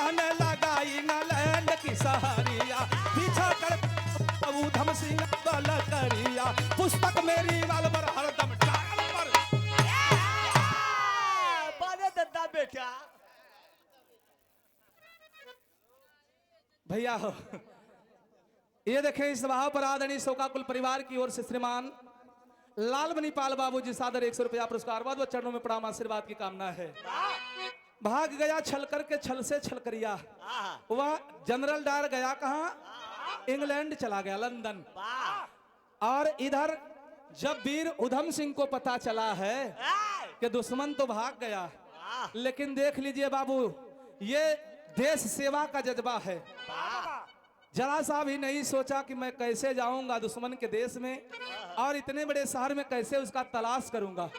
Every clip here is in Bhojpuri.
जान लगाई नालैंड की सहारिया, पीछा कर ऊधम सिंह बल करिया, पुस्तक मेरी वालवर हरदम डाल पर। बारे दद्दा बेटा भैया हो ये देखें इस सभा पर आदरणीय शोकाकुल परिवार की ओर से श्रीमान लाल मणिपाल बाबू जी सादर 100 रुपया पुरस्कार बाद चरणों में प्रणाम आशीर्वाद की कामना है। भाग गया छल करके छल से छल करिया, वह जनरल डायर गया कहा, इंग्लैंड चला गया लंदन। और इधर जब वीर उधम सिंह को पता चला है कि दुश्मन तो भाग गया, लेकिन देख लीजिए बाबू ये देश सेवा का जज्बा है। जरा सा भी नहीं सोचा कि मैं कैसे जाऊंगा दुश्मन के देश में और इतने बड़े शहर में कैसे उसका तलाश करूंगा।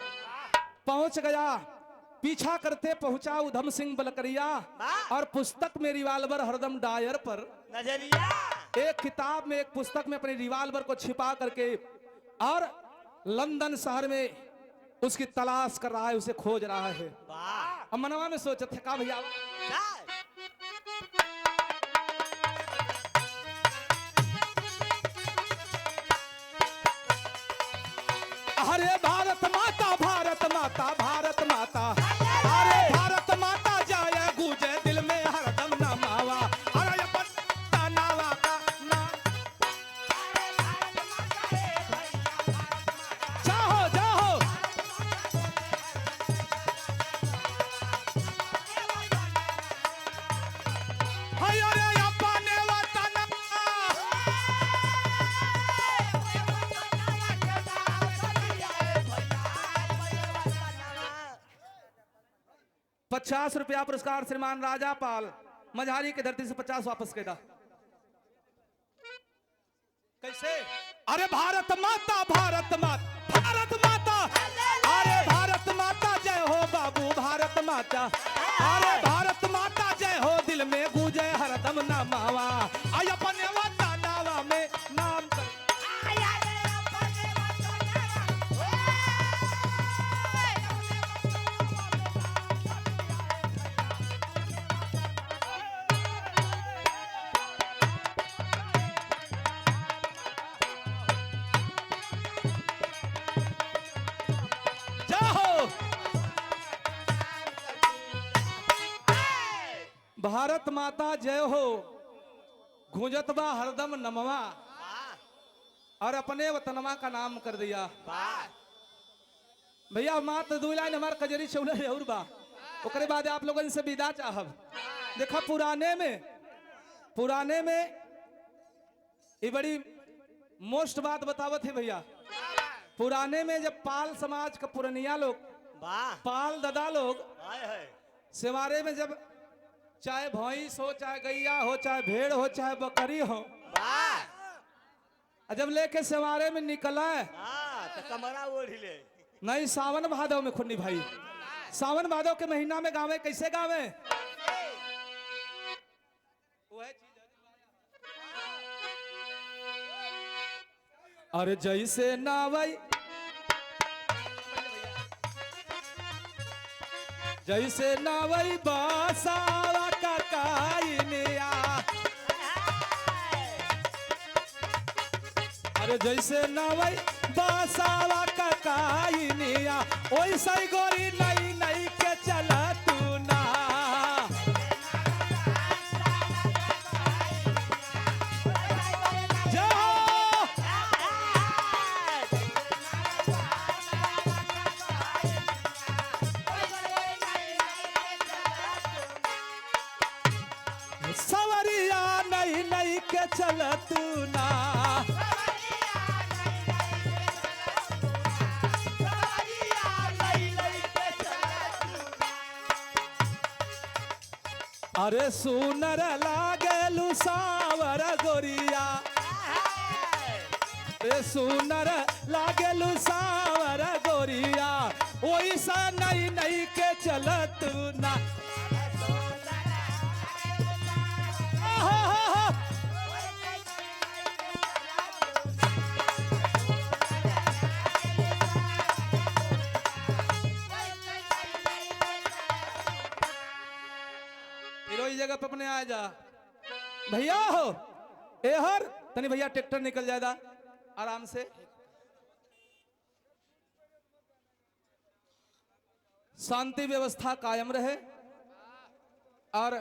पहुंच गया, पीछा करते पहुंचा उधम सिंह बलकरिया और पुस्तक में रिवाल्वर हरदम डायर पर नजरिया, एक किताब में एक पुस्तक में अपने रिवाल्वर को छिपा करके और लंदन शहर में उसकी तलाश कर रहा है, उसे खोज रहा है। अब मनवा में सोचा था भैया अरे भारत माता भारत माता भारत माता, अरे भारत माता जाए गूंजे दिल में हरदम नमावा, अरे बंदा नावा का ना जाओ जाओ हाय अरे अपने वतन 50 रुपया पुरस्कार श्रीमान राजा पाल मझारी की धरती से 50 वापस केदा। कैसे? अरे भारत माता भारत माता भारत माता, अरे भारत माता जय हो बाबू भारत माता, अरे भारत माता जय हो दिल में गूंजे हरदम नमावा, आय अपने वतन नावा में नाम कर। भारत माता जय हो गूंजतबा हरदम नमवा और अपने वतनमा का नाम कर दिया। भैया मात्र 2 लाइन हमारे कजरी चौले और बा ओकरे बाद आप लोगों से विदा चाहब। देखा पुराने में ये बड़ी मोस्ट बात बतावत है भैया। पुराने में जब पाल समाज का पुरनिया लोग पाल दादा लोग सेवारे में जब चाहे भैंस हो चाहे गैया हो चाहे भेड़ हो चाहे बकरी हो, जब लेके सेवारे में निकला है तो कमरा ओढ़ ले। नहीं सावन भादव में खुन्नी भाई, सावन भादव के महीना में गावे कैसे गावे? अरे जैसे नावई जैसे नावई बासावा का काइनिया, अरे जैसे नावई बासावा का काइनिया, वैसे गोरी नई नई के चला तू ना। सवरिया नई नई के चल तू ना, अरे सुनर लागेलु सावर गोरिया, अरे सुनर लागेलु सावर गोरिया, वैसा नई नई के चल तू ना। जगह पे अपने आ जा भैया हो एहर तनी भैया ट्रैक्टर निकल जाएगा आराम से। शांति व्यवस्था कायम रहे और